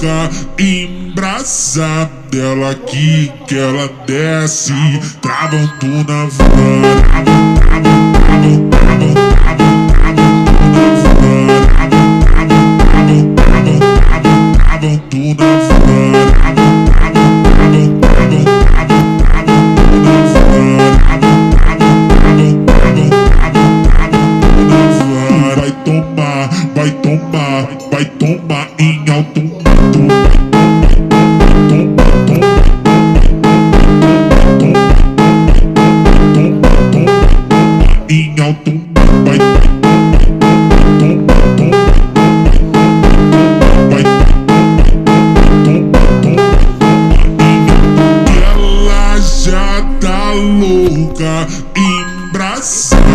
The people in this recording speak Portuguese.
louca, embrasada, ela aqui que ela desce, travam tu na van, vai tomar em alto em alto, vai ela já tá louca, embrasada.